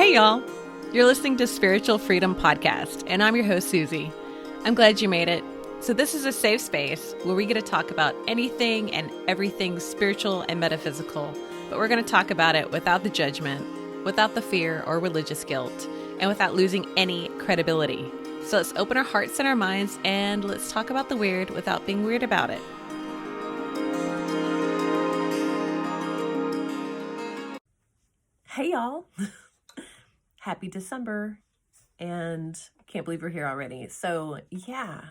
Hey, y'all. You're listening to Spiritual Freedom Podcast, and I'm your host, Susie. I'm glad you made it. So this is a safe space where we get to talk about anything and everything spiritual and metaphysical, but we're going to talk about it without the judgment, without the fear or religious guilt, and without losing any credibility. So let's open our hearts and our minds, and let's talk about the weird without being weird about it. Hey, y'all. Happy December, and can't believe we're here already. So yeah,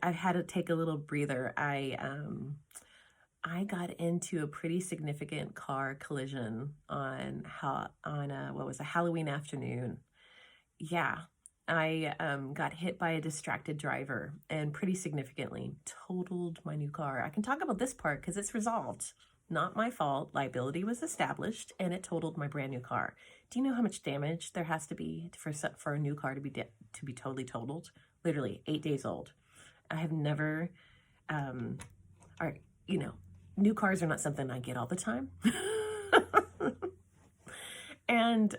I had to take a little breather. I got into a pretty significant car collision on what was a Halloween afternoon. Yeah, I got hit by a distracted driver and pretty significantly totaled my new car. I can talk about this part because it's resolved. Not my fault. Liability was established, and it totaled my brand new car. Do you know how much damage there has to be for a new car to be totally totaled? Literally 8 days old. I have never, new cars are not something I get all the time. And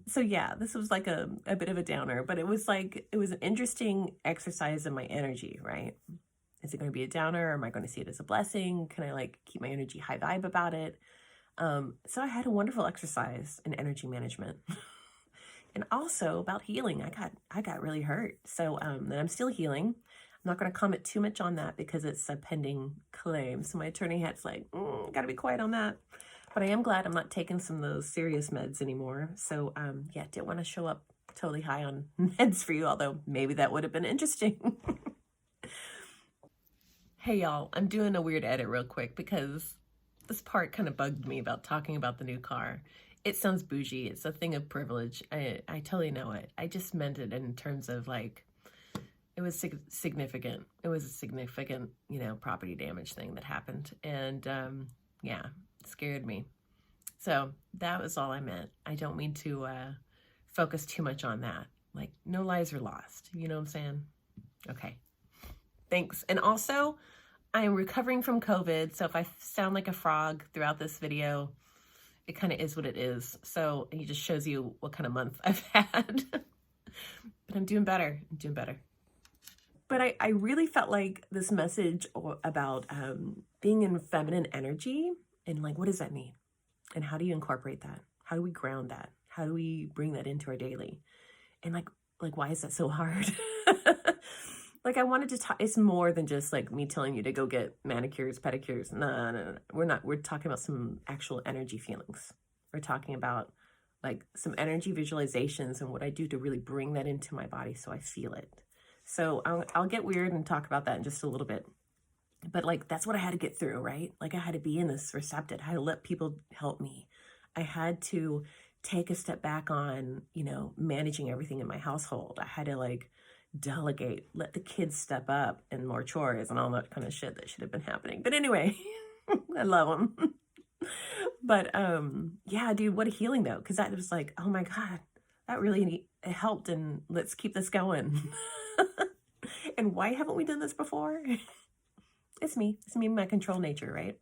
so yeah, this was like a bit of a downer, but it was an interesting exercise in my energy, right? Is it going to be a downer, or am I going to see it as a blessing? Can I keep my energy high vibe about it? So I had a wonderful exercise in energy management. And also about healing. I got really hurt. So and I'm still healing. I'm not going to comment too much on that because it's a pending claim. So my attorney hat's got to be quiet on that. But I am glad I'm not taking some of those serious meds anymore. So yeah, didn't want to show up totally high on meds for you, although maybe that would have been interesting. Hey, y'all, I'm doing a weird edit real quick because this part kind of bugged me about talking about the new car. It sounds bougie. It's a thing of privilege. I totally know it. I just meant it in terms of it was significant. It was a significant, property damage thing that happened. And yeah, it scared me. So that was all I meant. I don't mean to focus too much on that. No lives are lost. You know what I'm saying? Okay. Thanks. And also, I am recovering from COVID. So if I sound like a frog throughout this video, it kind of is what it is. So it just shows you what kind of month I've had. But I'm doing better. But I really felt like this message about being in feminine energy and what does that mean? And how do you incorporate that? How do we ground that? How do we bring that into our daily? And why is that so hard? I wanted to talk, it's more than just me telling you to go get manicures, pedicures. No. We're talking about some actual energy feelings. We're talking about some energy visualizations and what I do to really bring that into my body so I feel it. So I'll get weird and talk about that in just a little bit. But that's what I had to get through, right? I had to be in this receptive. I had to let people help me. I had to take a step back on, managing everything in my household. I had to delegate, let the kids step up and more chores and all that kind of shit that should have been happening. But anyway, I love them. But yeah, dude, what a healing though. Cause that was oh my God, that really helped. And let's keep this going. And why haven't we done this before? It's me and my control nature, right?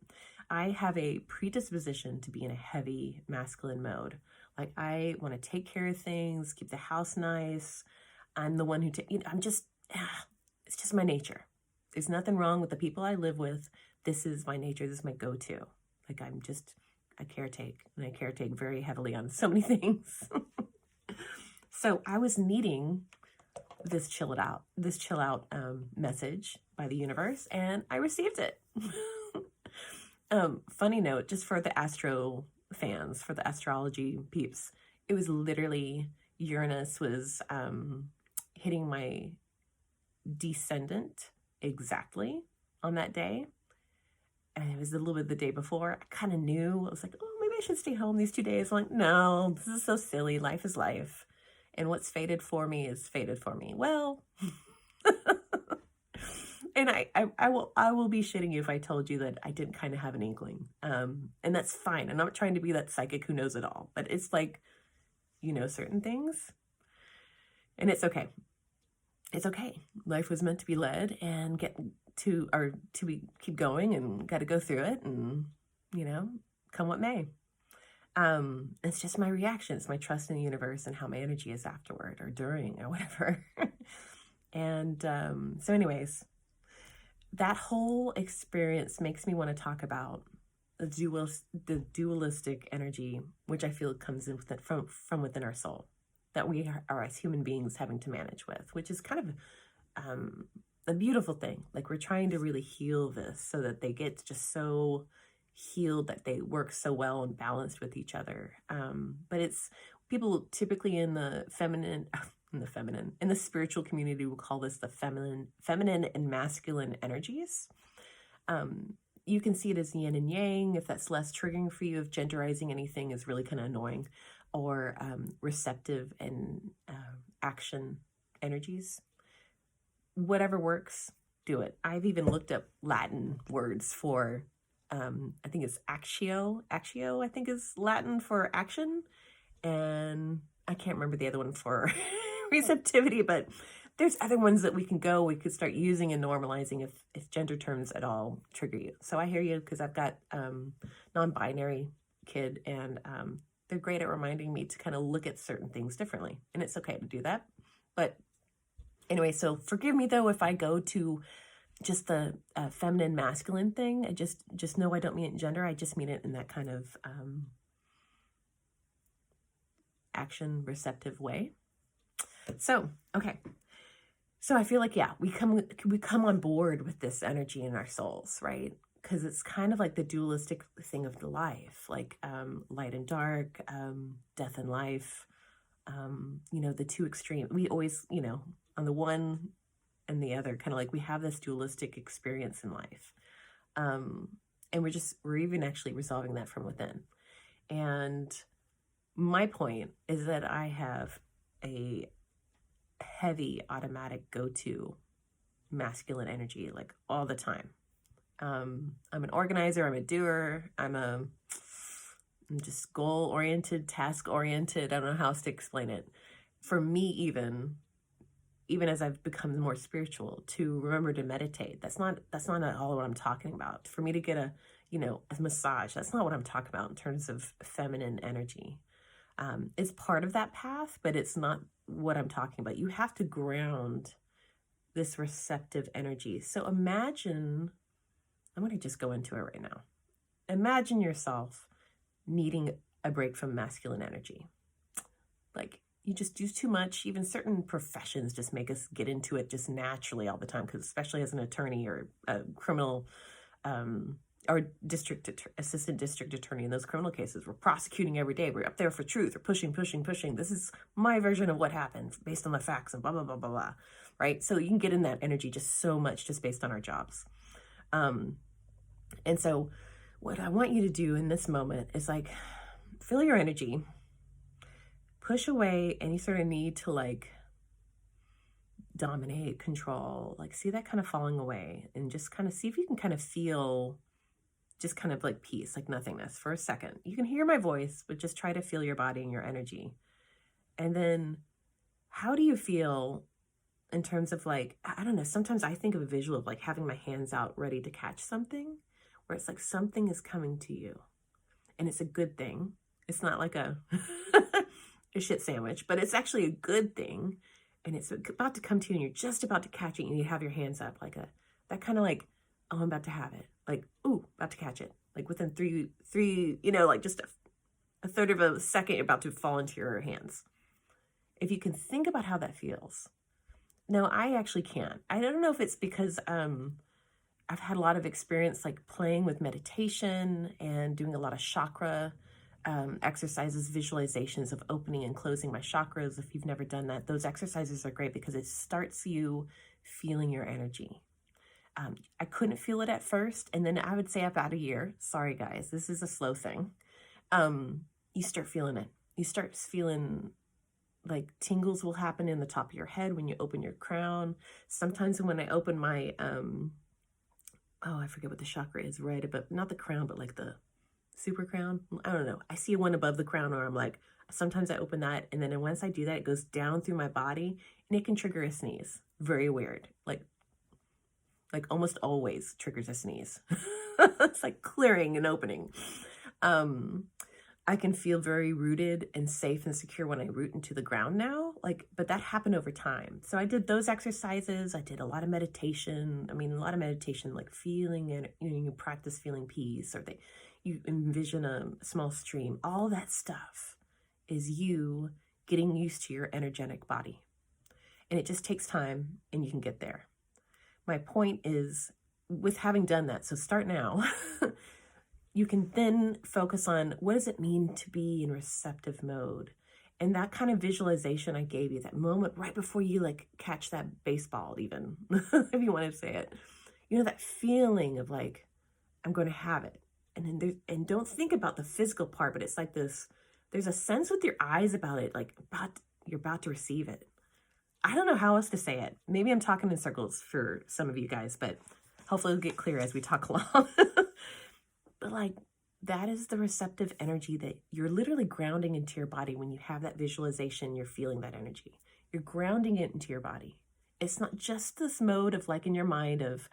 I have a predisposition to be in a heavy masculine mode. I want to take care of things, keep the house nice. I'm the one who, it's just my nature. There's nothing wrong with the people I live with. This is my nature. This is my go-to. I caretake, and I caretake very heavily on so many things. So I was needing this chill out message by the universe, and I received it. Funny note, just for the astro fans, for the astrology peeps, it was literally Uranus was hitting my descendant exactly on that day. And it was a little bit the day before. I kind of knew. I was maybe I should stay home these 2 days. No, this is so silly. Life is life. And what's fated for me is fated for me. Well, and I will be shitting you if I told you that I didn't kind of have an inkling. And that's fine. I'm not trying to be that psychic who knows it all. But it's certain things. And it's okay. It's okay. Life was meant to be led and keep going, and got to go through it, and come what may. It's just my reaction. It's my trust in the universe and how my energy is afterward or during or whatever. And so anyways, that whole experience makes me want to talk about the dualistic energy, which I feel comes in from within our soul, that we are as human beings having to manage with, which is kind of a beautiful thing. Like, we're trying to really heal this so that they get just so healed that they work so well and balanced with each other. But it's people typically in the spiritual community will call this the feminine and masculine energies. You can see it as yin and yang if that's less triggering for you, if genderizing anything is really kind of annoying, or receptive and action energies. Whatever works, do it. I've even looked up Latin words for, I think it's actio. Actio, I think, is Latin for action. And I can't remember the other one for receptivity, but there's other ones that we could start using and normalizing if gender terms at all trigger you. So I hear you, because I've got non-binary kid, and they're great at reminding me to kind of look at certain things differently. And it's okay to do that. But anyway, so forgive me though if I go to just the feminine masculine thing. I just know I don't mean it in gender. I just mean it in that kind of action receptive way. So, okay. So I feel like, yeah, we come on board with this energy in our souls, right? Because it's kind of like the dualistic thing of the life, like light and dark, death and life, the two extreme. We always, on the one and the other, kind of like we have this dualistic experience in life. And we're even actually resolving that from within. And my point is that I have a heavy automatic go-to masculine energy, like all the time. I'm an organizer, I'm a doer, I'm just goal-oriented, task-oriented. I don't know how else to explain it. For me, even as I've become more spiritual, to remember to meditate. That's not at all what I'm talking about. For me to get a massage, that's not what I'm talking about in terms of feminine energy. It's part of that path, but it's not what I'm talking about. You have to ground this receptive energy. So imagine, I'm going to just go into it right now. Imagine yourself needing a break from masculine energy. Like, you just do too much. Even certain professions just make us get into it just naturally all the time, because especially as an attorney or a criminal or assistant district attorney in those criminal cases, we're prosecuting every day. We're up there for truth. We're pushing. This is my version of what happened based on the facts and blah, blah, blah, blah, blah, right? So you can get in that energy just so much just based on our jobs. And so what I want you to do in this moment is like, feel your energy, push away any sort of need to like dominate, control, like see that kind of falling away, and just kind of see if you can kind of feel just kind of like peace, like nothingness for a second. You can hear my voice, but just try to feel your body and your energy. And then how do you feel in terms of like, I don't know, sometimes I think of a visual of like having my hands out ready to catch something, where it's like something is coming to you and it's a good thing. It's not like a shit sandwich, but it's actually a good thing. And it's about to come to you and you're just about to catch it and you have your hands up like that kind of like, oh, I'm about to have it. Like, ooh, about to catch it. Like within three, like just a third of a second, you're about to fall into your hands. If you can think about how that feels. No, I actually can't. I don't know if it's because I've had a lot of experience like playing with meditation and doing a lot of chakra exercises, visualizations of opening and closing my chakras. If you've never done that, those exercises are great because it starts you feeling your energy. I couldn't feel it at first. And then I would say about a year, sorry guys, this is a slow thing. You start feeling it. You start feeling like tingles will happen in the top of your head when you open your crown. Sometimes when I open my, I forget what the chakra is, right? But not the crown, but like the super crown. I don't know. I see one above the crown where I'm like, sometimes I open that. And then once I do that, it goes down through my body and it can trigger a sneeze. Very weird. Like almost always triggers a sneeze. It's like clearing and opening. I can feel very rooted and safe and secure when I root into the ground now. Like, but that happened over time. So I did those exercises. I did a lot of meditation. I mean, a lot of meditation, like feeling, and you practice feeling peace, or you envision a small stream. All that stuff is you getting used to your energetic body. And it just takes time, and you can get there. My point is, with having done that, so start now. You can then focus on, what does it mean to be in receptive mode? And that kind of visualization I gave you, that moment right before you like catch that baseball, even if you want to say it, you know, that feeling of like, I'm going to have it. And then and don't think about the physical part, but it's like this, there's a sense with your eyes about it, like you're about to receive it. I don't know how else to say it. Maybe I'm talking in circles for some of you guys, but hopefully it'll get clear as we talk along. But like, that is the receptive energy that you're literally grounding into your body. When you have that visualization, you're feeling that energy. You're grounding it into your body. It's not just this mode of like in your mind of,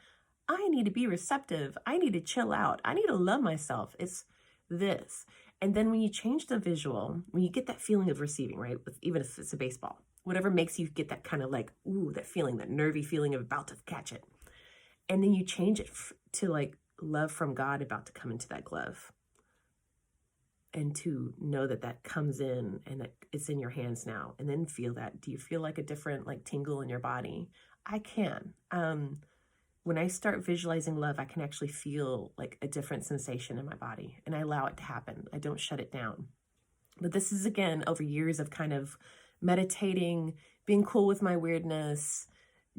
I need to be receptive. I need to chill out. I need to love myself. It's this. And then when you change the visual, when you get that feeling of receiving, right? Even if it's a baseball, whatever makes you get that kind of like, ooh, that feeling, that nervy feeling of about to catch it. And then you change it to like, love from God about to come into that glove, and to know that that comes in and that it's in your hands now, and then feel that. Do you feel like a different like tingle in your body? I can. When I start visualizing love, I can actually feel like a different sensation in my body, and I allow it to happen. I don't shut it down. But this is, again, over years of kind of meditating, being cool with my weirdness,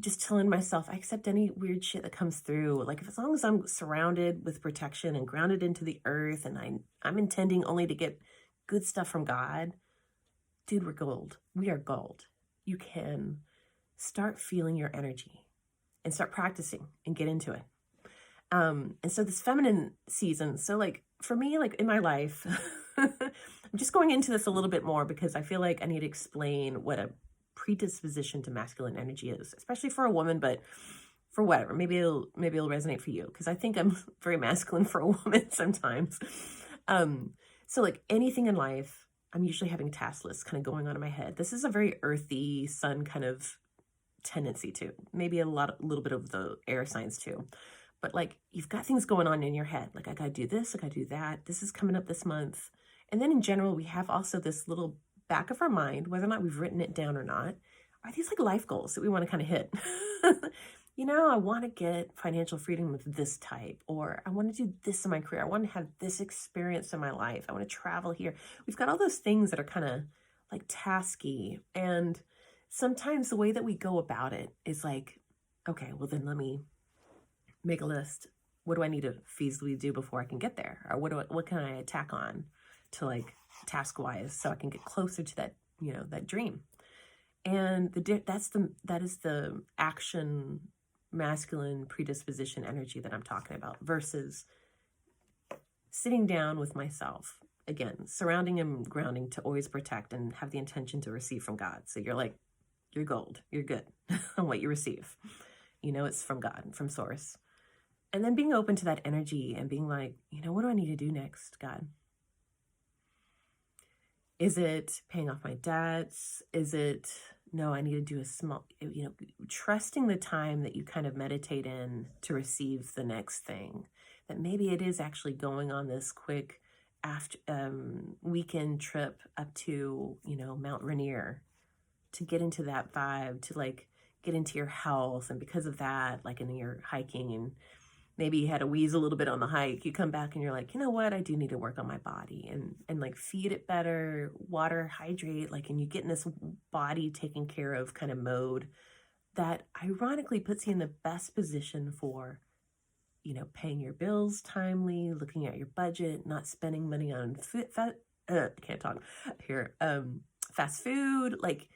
just telling myself I accept any weird shit that comes through. Like, as long as I'm surrounded with protection and grounded into the earth, and I'm intending only to get good stuff from God, dude, we're gold. We are gold. You can start feeling your energy and start practicing and get into it. And so this feminine season, so like for me, like in my life, I'm just going into this a little bit more because I feel like I need to explain what a predisposition to masculine energy is, especially for a woman, but for whatever, maybe it'll resonate for you, because I think I'm very masculine for a woman sometimes. So like anything in life, I'm usually having task lists kind of going on in my head. This is a very earthy sun kind of tendency too. Maybe a little bit of the air signs too. But like, you've got things going on in your head. Like, I gotta do this, I gotta do that. This is coming up this month. And then in general, we have also this little back of our mind, whether or not we've written it down or not, are these like life goals that we want to kind of hit. You know, I want to get financial freedom of this type, or I want to do this in my career. I want to have this experience in my life. I want to travel here. We've got all those things that are kind of like tasky. And sometimes the way that we go about it is like, okay, well then let me make a list. What do I need to feasibly do before I can get there? Or what can I tack on to like task wise so I can get closer to that, you know, that dream. And that is the action masculine predisposition energy that I'm talking about, versus sitting down with myself, again, surrounding and grounding to always protect and have the intention to receive from God. So you're like, you're gold, you're good on what you receive. You know, it's from God, from source. And then being open to that energy and being like, you know, what do I need to do next, God? Is it paying off my debts? Is it, no, I need to do a small, you know, trusting the time that you kind of meditate in to receive the next thing. That maybe it is actually going on this quick weekend trip up to, you know, Mount Rainier, to get into that vibe, to like get into your health. And because of that, like in your hiking, and maybe you had to wheeze a little bit on the hike, you come back and you're like, you know what, I do need to work on my body and like feed it better, water, hydrate, like, and you get in this body taken care of kind of mode that ironically puts you in the best position for, you know, paying your bills timely, looking at your budget, not spending money on fast food, like,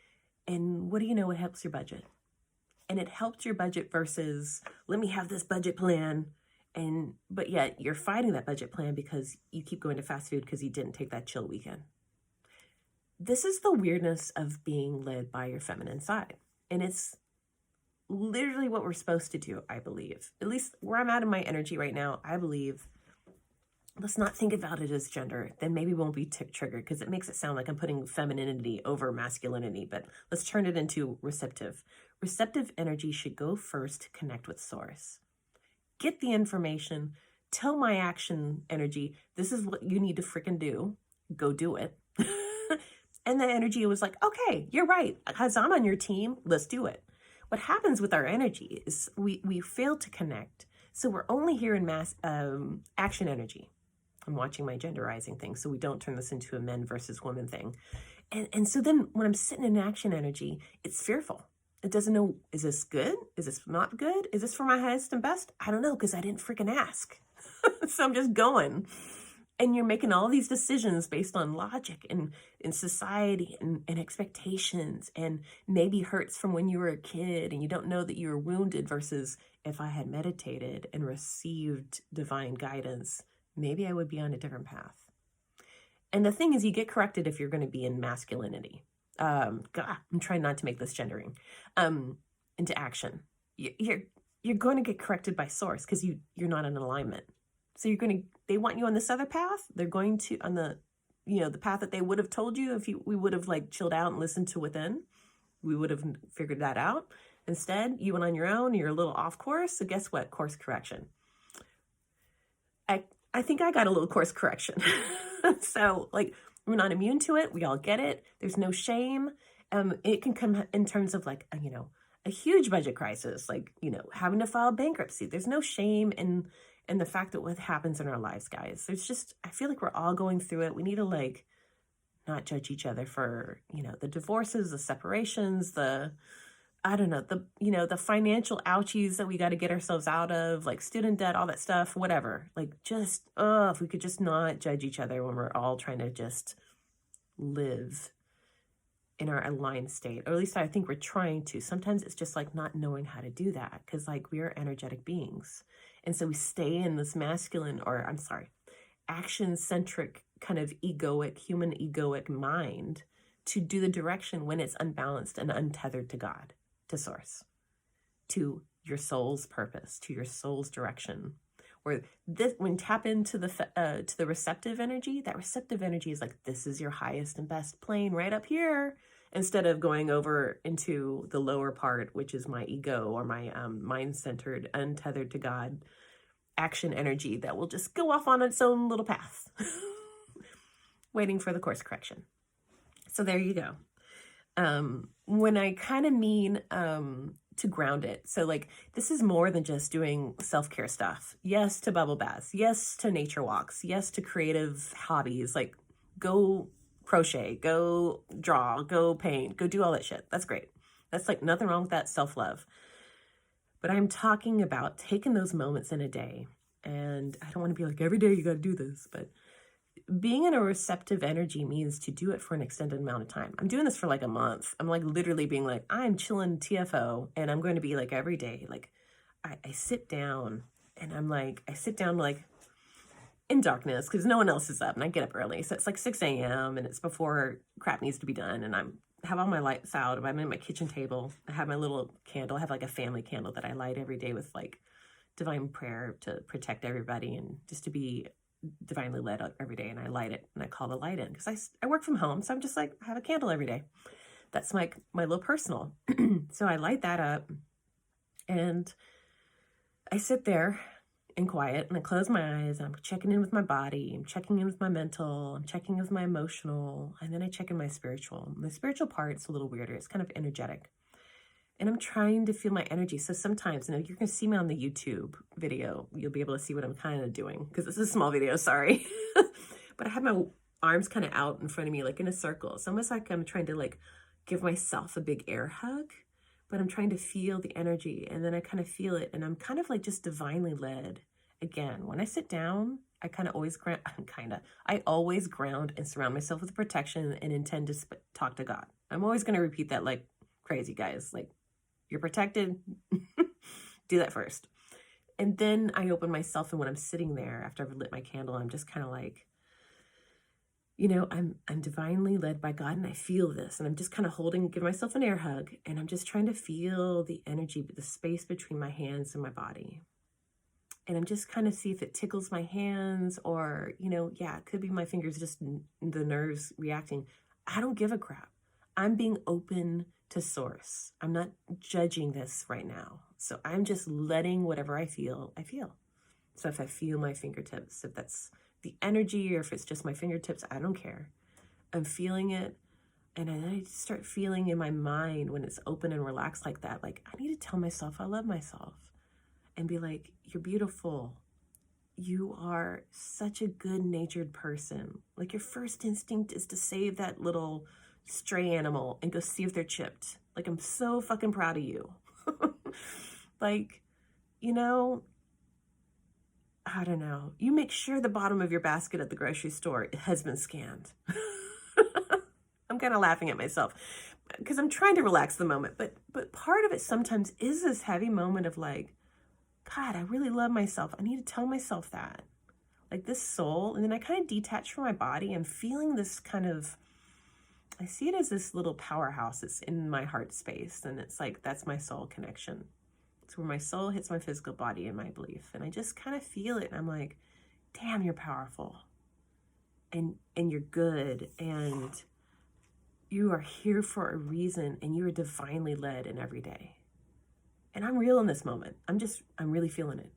and what do you know, it helps your budget. And it helped your budget versus, let me have this budget plan. But yet you're fighting that budget plan because you keep going to fast food because you didn't take that chill weekend. This is the weirdness of being led by your feminine side. And it's literally what we're supposed to do, I believe. At least where I'm at in my energy right now, I believe let's not think about it as gender. Then maybe we won't be triggered, because it makes it sound like I'm putting femininity over masculinity. But let's turn it into receptive. Receptive energy should go first to connect with source. Get the information. Tell my action energy, this is what you need to freaking do. Go do it. And the energy was like, okay, you're right. Because I'm on your team, let's do it. What happens with our energy is we fail to connect. So we're only here in action energy. I'm watching my genderizing thing, so we don't turn this into a men versus women thing. And so then when I'm sitting in action energy, it's fearful. It doesn't know, is this good? Is this not good? Is this for my highest and best? I don't know, because I didn't freaking ask. So I'm just going. And you're making all these decisions based on logic and society and expectations, and maybe hurts from when you were a kid and you don't know that you were wounded, versus if I had meditated and received divine guidance, maybe I would be on a different path. And the thing is, you get corrected if you're going to be in masculinity. God, I'm trying not to make this gendering. Into action. You're going to get corrected by source, because you're not in alignment. So they want you on this other path. They're going to, on the, the path that they would have told you if we would have like chilled out and listened to within. We would have figured that out. Instead, you went on your own. You're a little off course. So guess what? Course correction. I think I got a little course correction. So like, we're not immune to it. We all get it. There's no shame. It can come in terms of like, a huge budget crisis, like, having to file bankruptcy. There's no shame in the fact that what happens in our lives, guys. There's just, I feel like we're all going through it. We need to like not judge each other for, the divorces, the separations, the financial ouchies that we got to get ourselves out of, like student debt, all that stuff, whatever. Like just, if we could just not judge each other when we're all trying to just live in our aligned state, or at least I think we're trying to. Sometimes it's just like not knowing how to do that, because like we are energetic beings. And so we stay in this action-centric kind of human egoic mind to do the direction when it's unbalanced and untethered to God, to source, to your soul's purpose, to your soul's direction. Or when tap into to the receptive energy, that receptive energy is like, this is your highest and best plane right up here, instead of going over into the lower part, which is my ego or my mind-centered, untethered to God action energy that will just go off on its own little path, waiting for the course correction. So there you go. When I kind of mean to ground it, so like this is more than just doing self-care stuff. Yes to bubble baths, yes to nature walks, yes to creative hobbies, like go crochet, go draw, go paint, go do all that shit. That's great. That's like nothing wrong with that, self-love. But I'm talking about taking those moments in a day. And I don't want to be like, every day you got to do this, but being in a receptive energy means to do it for an extended amount of time. I'm doing this for like a month. I'm like literally being like, I'm chilling TFO, and I'm going to be like every day. Like I sit down and I sit down like in darkness, because no one else is up, and I get up early. So it's like 6 a.m. and it's before crap needs to be done. And have all my lights out. I'm at my kitchen table. I have my little candle. I have like a family candle that I light every day with like divine prayer to protect everybody and just to be divinely led every day. And I light it and I call the light in, because I work from home. So I'm just like, I have a candle every day. That's my little personal. So I light that up and I sit there in quiet and I close my eyes. I'm checking in with my body. I'm checking in with my mental. I'm checking in with my emotional. And then I check in my spiritual. My spiritual part's a little weirder. It's kind of energetic. And I'm trying to feel my energy. So sometimes, you're going to see me on the YouTube video. You'll be able to see what I'm kind of doing, because this is a small video, sorry. But I have my arms kind of out in front of me, like in a circle. It's almost like I'm trying to like give myself a big air hug, but I'm trying to feel the energy, and then I kind of feel it, and I'm kind of like just divinely led. Again, when I sit down, I always ground and surround myself with protection and intend to talk to God. I'm always going to repeat that like crazy, guys. Like, you're protected. Do that first. And then I open myself, and when I'm sitting there after I've lit my candle, I'm just kind of like, I'm divinely led by God, and I feel this, and I'm just kind of give myself an air hug, and I'm just trying to feel the energy, the space between my hands and my body. And I'm just kind of see if it tickles my hands or, yeah, it could be my fingers, just the nerves reacting. I don't give a crap. I'm being open to source. I'm not judging this right now. So I'm just letting whatever I feel. So if I feel my fingertips, if that's the energy or if it's just my fingertips, I don't care. I'm feeling it. And then I start feeling in my mind when it's open and relaxed like that, like I need to tell myself I love myself and be like, you're beautiful. You are such a good-natured person. Like your first instinct is to save that little stray animal and go see if they're chipped. Like, I'm so fucking proud of you. Like, I don't know. You make sure the bottom of your basket at the grocery store has been scanned. I'm kind of laughing at myself because I'm trying to relax the moment. But part of it sometimes is this heavy moment of like, God, I really love myself. I need to tell myself that. Like this soul. And then I kind of detach from my body. I'm feeling this kind of, I see it as this little powerhouse. It's in my heart space. And it's like, that's my soul connection. It's where my soul hits my physical body and my belief. And I just kind of feel it. And I'm like, damn, you're powerful. And you're good. And you are here for a reason. And you are divinely led in every day. And I'm real in this moment. I'm really feeling it.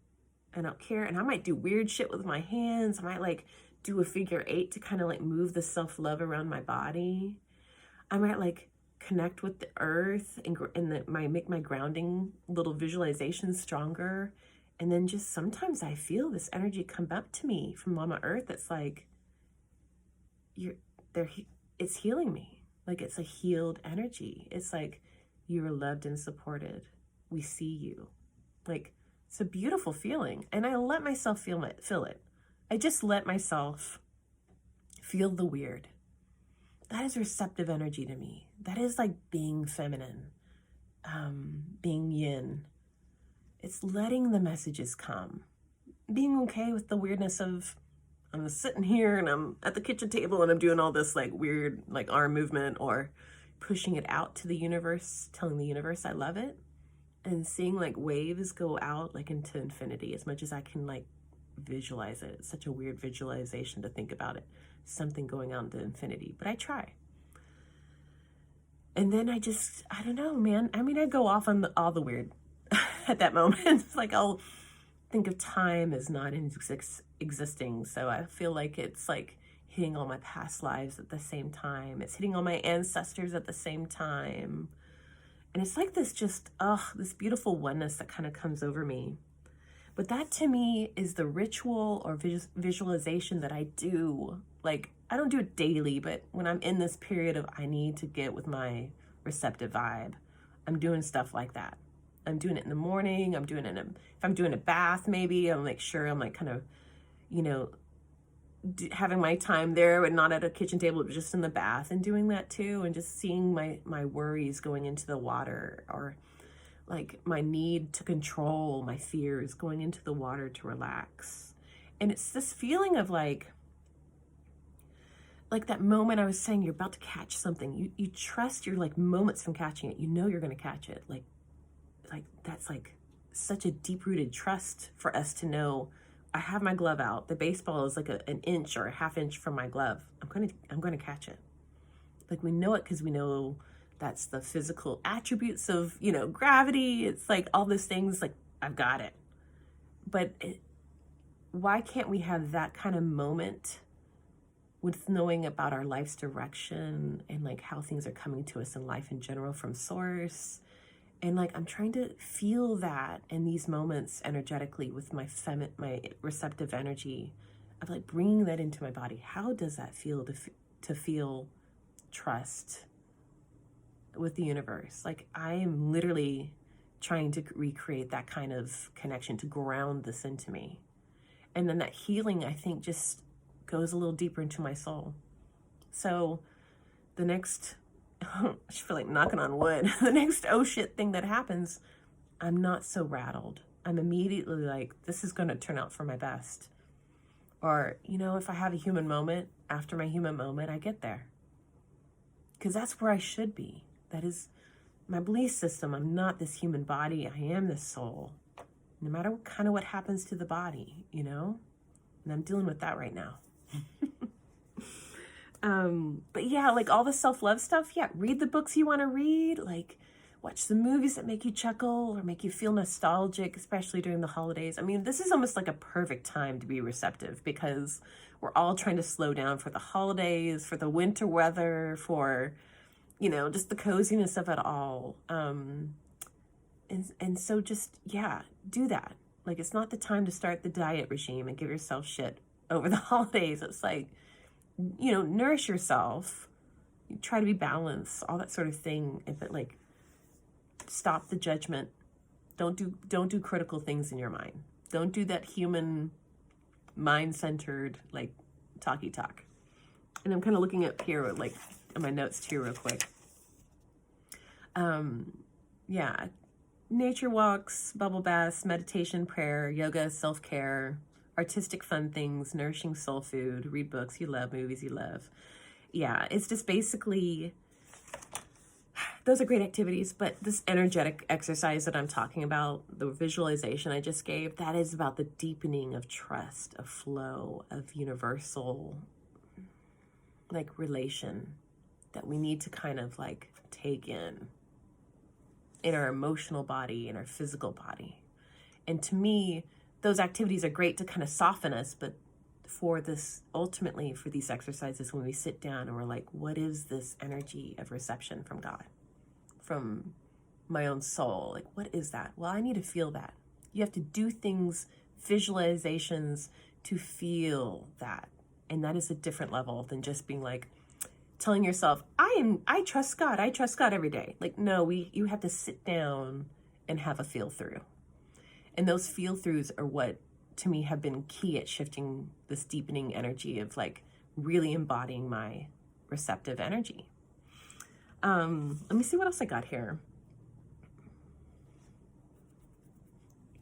I don't care. And I might do weird shit with my hands. I might like do a figure 8 to kind of like move the self-love around my body. I might like connect with the earth and make my grounding little visualization stronger. And then just sometimes I feel this energy come up to me from Mama Earth. It's like, it's healing me. Like it's a healed energy. It's like, you are loved and supported. We see you. Like, it's a beautiful feeling. And I let myself feel it. I just let myself feel the weird. That is receptive energy to me. That is like being feminine, being yin. It's letting the messages come. Being okay with the weirdness of, I'm sitting here and I'm at the kitchen table and I'm doing all this like weird like arm movement or pushing it out to the universe, telling the universe I love it. And seeing like waves go out like into infinity as much as I can like visualize it. It's such a weird visualization to think about it. Something going out into infinity, but I try. And then I don't know, man. I mean, I go off on all the weird at that moment. It's like I'll think of time as not existing. So I feel like it's like hitting all my past lives at the same time. It's hitting all my ancestors at the same time. And it's like this this beautiful oneness that kind of comes over me. But that to me is the ritual or visualization that I do. Like, I don't do it daily, but when I'm in this period of I need to get with my receptive vibe, I'm doing stuff like that. I'm doing it in the morning. I'm doing it if I'm doing a bath, maybe I'll make sure I'm like kind of, having my time there and not at a kitchen table, but just in the bath and doing that too. And just seeing my worries going into the water or like my need to control my fears going into the water to relax. And it's this feeling of like that moment I was saying, you're about to catch something. You trust your like moments from catching it. You know you're going to catch it. Like that's like such a deep-rooted trust for us to know. I have my glove out. The baseball is like an inch or a half inch from my glove. I'm gonna catch it. Like we know it because we know that's the physical attributes of gravity. It's like all those things. Like I've got it. But why can't we have that kind of moment with knowing about our life's direction and like how things are coming to us in life in general from source? And like, I'm trying to feel that in these moments energetically with my receptive energy of like bringing that into my body. How does that feel to feel trust with the universe? Like I am literally trying to recreate that kind of connection to ground this into me. And then that healing, I think, just goes a little deeper into my soul. So the next, I feel like knocking on wood, the next oh shit thing that happens, I'm not so rattled. I'm immediately like, this is going to turn out for my best. Or, if I have a human moment, after my human moment, I get there. Because that's where I should be. That is my belief system. I'm not this human body. I am this soul. no matter what happens to the body, you know? And I'm dealing with that right now. But yeah, like all the self-love stuff, yeah, read the books you want to read, like watch the movies that make you chuckle or make you feel nostalgic, especially during the holidays. I mean, this is almost like a perfect time to be receptive because we're all trying to slow down for the holidays, for the winter weather, for, you know, just the coziness of it all. And so just, yeah, do that. Like, it's not the time to start the diet regime and give yourself shit over the holidays. It's like, you know, nourish yourself, try to be balanced, all that sort of thing. But like, stop the judgment. Don't do critical things in your mind. Don't do that human mind-centered like talky talk. And I'm kind of looking up here like in my notes too real quick. Yeah, nature walks, bubble baths, meditation, prayer, yoga, self-care, artistic fun things, nourishing soul food, read books you love, movies you love. Yeah, it's just basically, those are great activities, but this energetic exercise that I'm talking about, the visualization I just gave, that is about the deepening of trust, of flow, of universal, like, relation that we need to kind of like take in our emotional body, in our physical body. And to me, those activities are great to kind of soften us, but for this, ultimately for these exercises, when we sit down and we're like, what is this energy of reception from God, from my own soul? Like, what is that? Well, I need to feel that. You have to do things, visualizations, to feel that. And that is a different level than just being like, telling yourself, I trust God. I trust God every day. Like, no, you have to sit down and have a feel through. And those feel throughs are what, to me, have been key at shifting this deepening energy of like really embodying my receptive energy. Let me see what else I got here.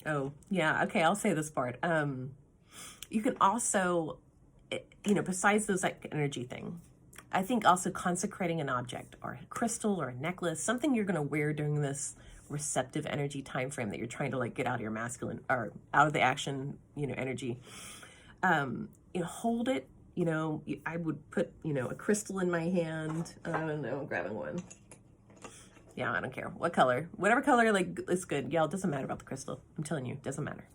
Oh, yeah. Okay. I'll say this part. You can also, you know, besides those like energy thing, I think also consecrating an object or a crystal or a necklace, something you're going to wear during this receptive energy time frame that you're trying to like get out of your masculine or out of the action, you know, energy. You know, hold it. You know, I would put, you know, a crystal in my hand. I don't know, I'm grabbing one. Yeah, I don't care what color, whatever color, like, it's good. Yeah, it doesn't matter about the crystal. I'm telling you, it doesn't matter.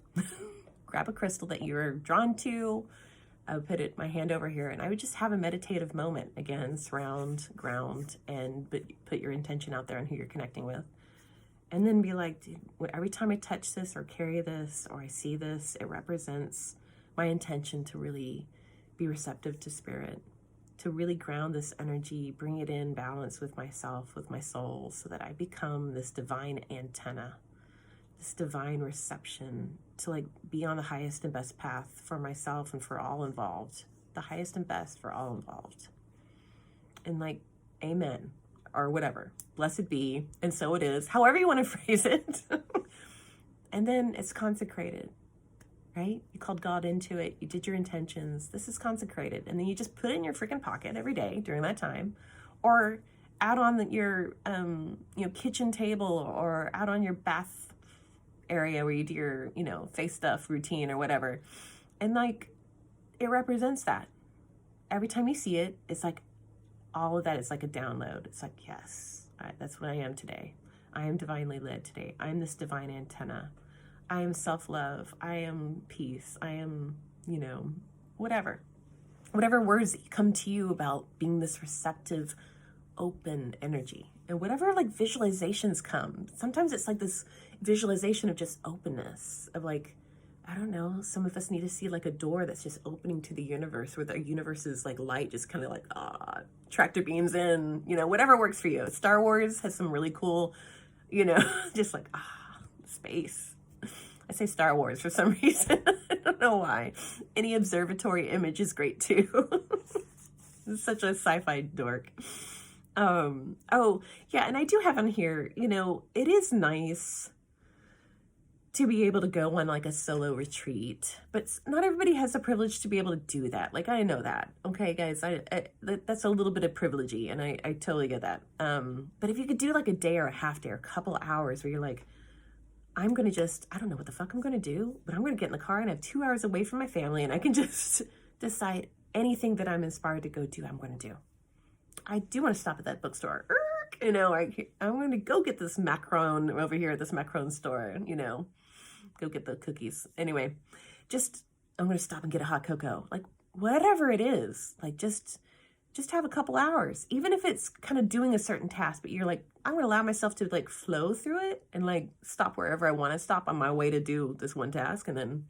Grab a crystal that you're drawn to. I would put my hand over here, and I would just have a meditative moment. Again, surround, ground, and put your intention out there on who you're connecting with. And then be like, dude, every time I touch this or carry this or I see this, it represents my intention to really be receptive to spirit, to really ground this energy, bring it in balance with myself, with my soul, so that I become this divine antenna, this divine reception, to like be on the highest and best path for myself and for all involved, the highest and best for all involved. And like, amen, or whatever, blessed be, and so it is, however you want to phrase it. And then it's consecrated, right? You called God into it, you did your intentions, this is consecrated, and then you just put it in your freaking pocket every day during that time, or out on your you know, kitchen table, or out on your bath area where you do your, you know, face stuff routine or whatever. And like, it represents that. Every time you see it, it's like all of that is like a download. It's like, yes, that's what I am today. I am divinely led today. I am this divine antenna. I am self-love. I am peace. I am, you know, whatever words that come to you about being this receptive, open energy. And whatever like visualizations come, sometimes it's like this visualization of just openness, of like, I don't know, some of us need to see like a door that's just opening to the universe, where the universe's like light just kind of like, tractor beams in, you know, whatever works for you. Star Wars has some really cool, you know, just like, space. I say Star Wars for some reason. I don't know why. Any observatory image is great too. It's such a sci-fi dork. Oh, yeah, and I do have on here, you know, it is nice to be able to go on like a solo retreat, but not everybody has the privilege to be able to do that. Like, I know that. Okay, guys, that's a little bit of privilegey, and I totally get that. But if you could do like a day or a half day or a couple hours where you're like, I'm going to just, I don't know what the fuck I'm going to do, but I'm going to get in the car and have 2 hours away from my family, and I can just decide anything that I'm inspired to go do, I'm going to do. I do want to stop at that bookstore. You know, I'm going to go get this macaron over here at this macaron store, you know, go get the cookies. Anyway, just, I'm going to stop and get a hot cocoa. Like, whatever it is, like, just have a couple hours, even if it's kind of doing a certain task, but you're like, I'm going to allow myself to like flow through it and like stop wherever I want to stop on my way to do this one task. And then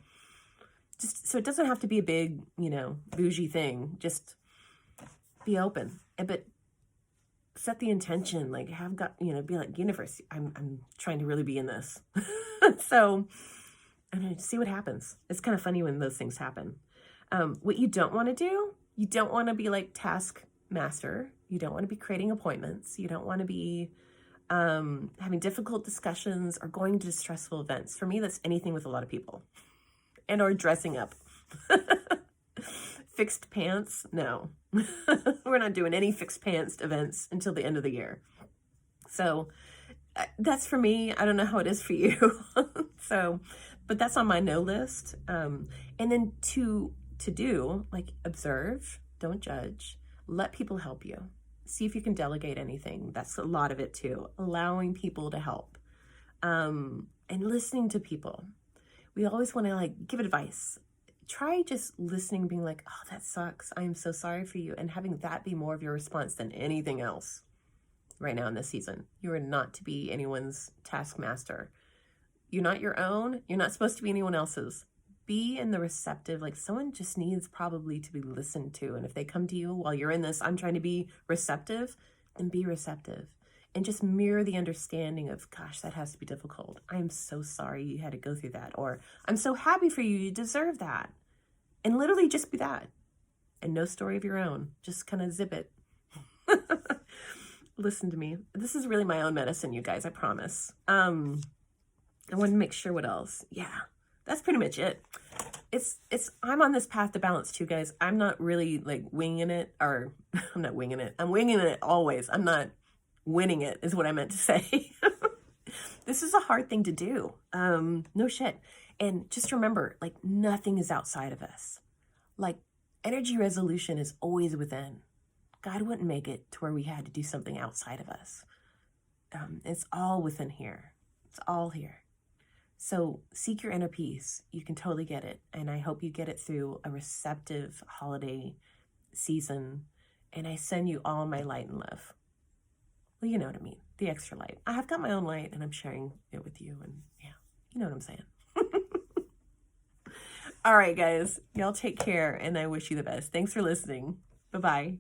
just, so it doesn't have to be a big, you know, bougie thing. Just be open, but set the intention, like you know, be like, universe, I'm trying to really be in this. So, and see what happens. It's kind of funny when those things happen. What you don't want to do, you don't want to be like task master. You don't want to be creating appointments. You don't want to be having difficult discussions or going to stressful events. For me, that's anything with a lot of people and or dressing up. Fixed pants? No. We're not doing any fixed pants events until the end of the year. So that's for me. I don't know how it is for you. So, but that's on my no list. And then to do, like, observe, don't judge, let people help you. See if you can delegate anything. That's a lot of it too. Allowing people to help. And listening to people. We always want to like give advice. Try just listening, being like, oh, that sucks. I am so sorry for you. And having that be more of your response than anything else right now in this season. You are not to be anyone's taskmaster. You're not your own. You're not supposed to be anyone else's. Be in the receptive, like someone just needs probably to be listened to. And if they come to you while you're in this, I'm trying to be receptive, then be receptive. And just mirror the understanding of, gosh, that has to be difficult. I'm so sorry you had to go through that. Or I'm so happy for you. You deserve that. And literally just be that. And no story of your own. Just kind of zip it. Listen to me. This is really my own medicine, you guys, I promise. I want to make sure what else. Yeah, that's pretty much it. I'm on this path to balance too, guys. I'm not really like winging it, or I'm not winging it. I'm winging it always. I'm not winning it is what I meant to say. This is a hard thing to do. No shit. And just remember, like, nothing is outside of us. Like, energy resolution is always within. God wouldn't make it to where we had to do something outside of us. It's all within here. It's all here. So seek your inner peace. You can totally get it. And I hope you get it through a receptive holiday season. And I send you all my light and love. Well, you know what I mean. The extra light. I have got my own light and I'm sharing it with you. And yeah, you know what I'm saying. All right, guys. Y'all take care and I wish you the best. Thanks for listening. Bye-bye.